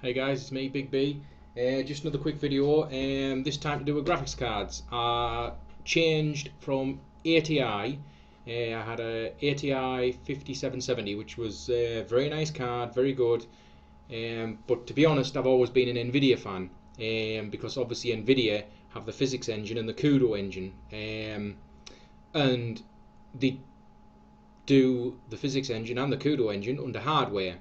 Hey guys, it's me, Big B. Just another quick video. This time to do with graphics cards. I changed from ATI. I had a ATI 5770, which was a very nice card, very good. But to be honest, I've always been an Nvidia fan, because obviously Nvidia have the physics engine and the CUDA engine, and they do the physics engine and the CUDA engine under hardware.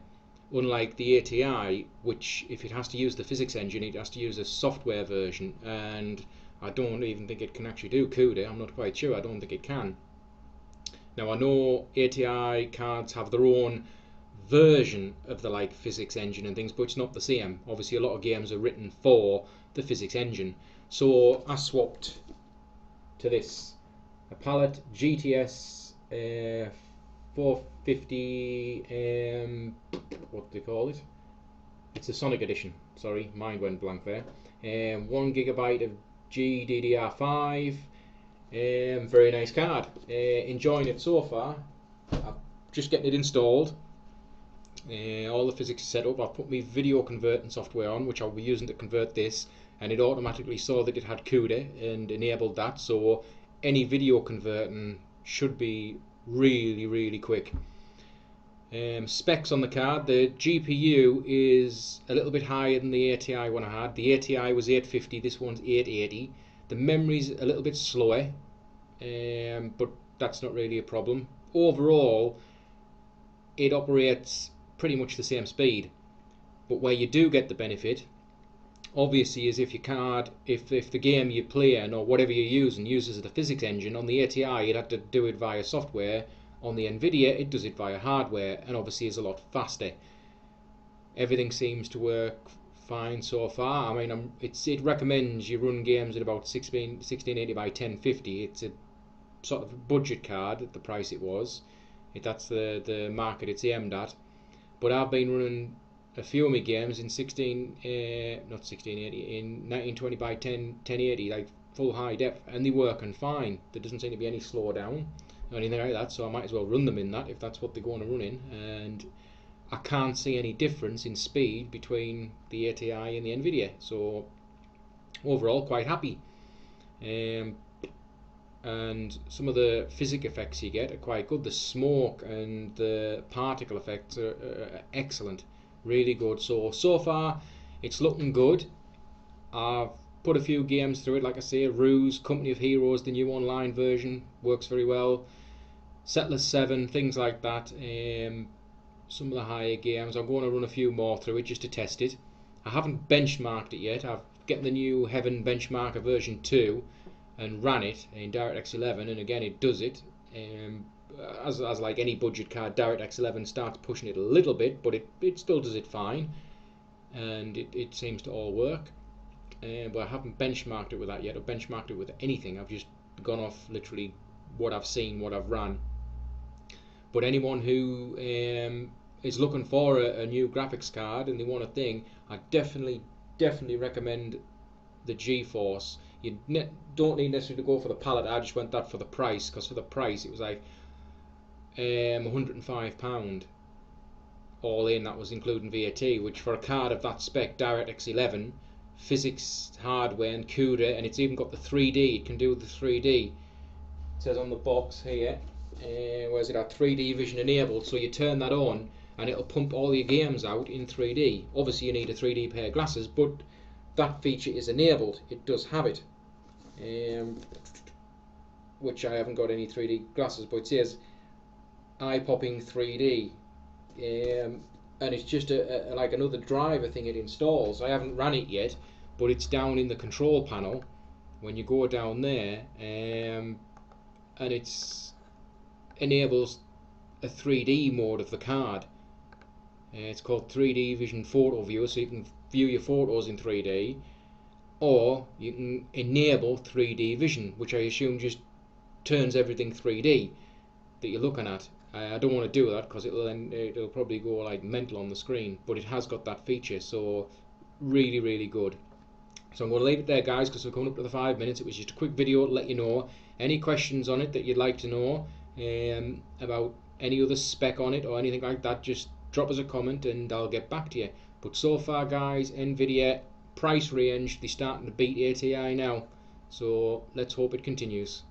Unlike the ATI, which if it has to use the physics engine, it has to use a software version, and I don't even think it can actually do CUDA. I'm not quite sure. I don't think it can. Now I know ATI cards have their own version of the physics engine and things, but it's not the same. Obviously, a lot of games are written for the physics engine, so I swapped to this, a Palit GTS 450. What do they call it? It's a Sonic edition. Sorry, mind went blank there. 1 GB of GDDR5. Very nice card. Enjoying it so far. I'm just getting it installed. All the physics is set up. I've put my video converting software on, which I'll be using to convert this, and it automatically saw that it had CUDA and enabled that, so any video converting should be really quick. Specs on the card: the GPU is a little bit higher than the ATI one I had. The ATI was 850, this one's 880. The memory's a little bit slower, but that's not really a problem. Overall, it operates pretty much the same speed, but where you do get the benefit, obviously, is if your card, if the game you're playing or whatever you're using uses the physics engine. On the ATI, you'd have to do it via software. On the Nvidia, it does it via hardware, and obviously is a lot faster. Everything seems to work fine so far. I mean, it recommends you run games at about 1680 by 1050. It's a sort of budget card at the price it was. That's the market it's aimed at. But I've been running a few of my games in not 1680, in 1920 by 1080, like full high def, and they working fine. There doesn't seem to be any slowdown or anything like that, so I might as well run them in that if that's what they're going to run in. And I can't see any difference in speed between the ATI and the Nvidia, so overall quite happy. And some of the physics effects you get are quite good. The smoke and the particle effects are excellent, really good. So far it's looking good. I've put a few games through it, like I say. Ruse, Company of Heroes, the new online version, works very well. Settlers 7, things like that. Some of the higher games, I'm going to run a few more through it just to test it. I haven't benchmarked it yet. I've getting the new Heaven benchmarker version 2 and ran it in DirectX 11, and again it does it. As like any budget card, DirectX 11 starts pushing it a little bit, but it still does it fine, and it seems to all work. But I haven't benchmarked it with that yet, or benchmarked it with anything. I've just gone off literally what I've seen, what I've ran. But anyone who is looking for a new graphics card and they want a thing, I definitely recommend the GeForce. You don't need necessarily to go for the Palit. I just went that for the price, because for the price it was like £105 all in. That was including VAT, which for a card of that spec, DirectX 11, physics, hardware and CUDA, and it's even got the 3D. It can do the 3D. It says on the box here, where's it at? 3D vision enabled, so you turn that on and it'll pump all your games out in 3D. Obviously you need a 3D pair of glasses, but that feature is enabled. It does have it, which I haven't got any 3D glasses, but it says eye-popping 3D, and it's just like another driver thing it installs. I haven't ran it yet, but it's down in the control panel when you go down there, and it enables a 3D mode of the card. It's called 3D Vision Photo Viewer, so you can view your photos in 3D, or you can enable 3D vision, which I assume just turns everything 3D that you're looking at. I don't want to do that because it'll probably go like mental on the screen, but it has got that feature, so really good. So I'm going to leave it there, guys, because we're coming up to the 5 minutes. It was just a quick video to let you know. Any questions on it that you'd like to know, about any other spec on it or anything like that, just drop us a comment and I'll get back to you. But so far, guys, Nvidia price range, they're starting to beat ATI now. So let's hope it continues.